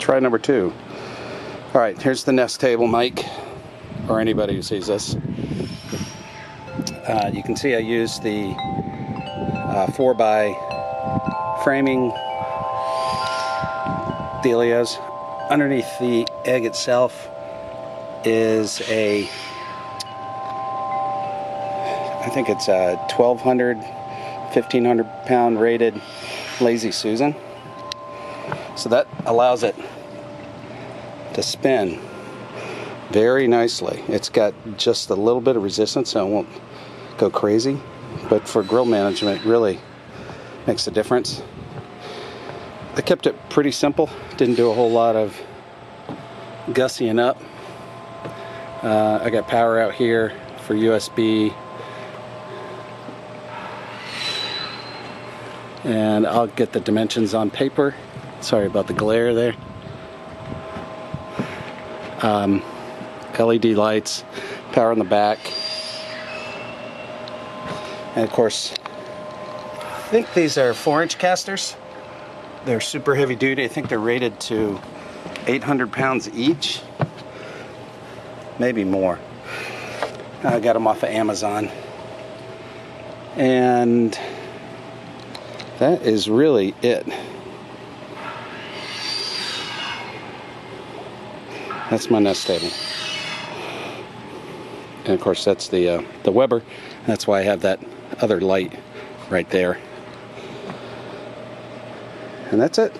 try number 2. All right, here's the nest table, Mike, or anybody who sees this. You can see I used the 4x framing dealios. Underneath the egg itself is a, I think it's a 1,200, 1,500 pound rated Lazy Susan. So that allows it to spin very nicely. It's got just a little bit of resistance, so it won't go crazy, but for grill management it really makes a difference. I kept it pretty simple, didn't do a whole lot of gussying up. I got power out here for USB, and I'll get the dimensions on paper. Sorry about the glare there. LED lights, power in the back, and of course I think these are 4-inch casters. They're super heavy duty. I think they're rated to 800 pounds each, maybe more. I got them off of Amazon, and that is really it. That's my nest table, and of course that's the Weber. That's why I have that other light right there, and that's it.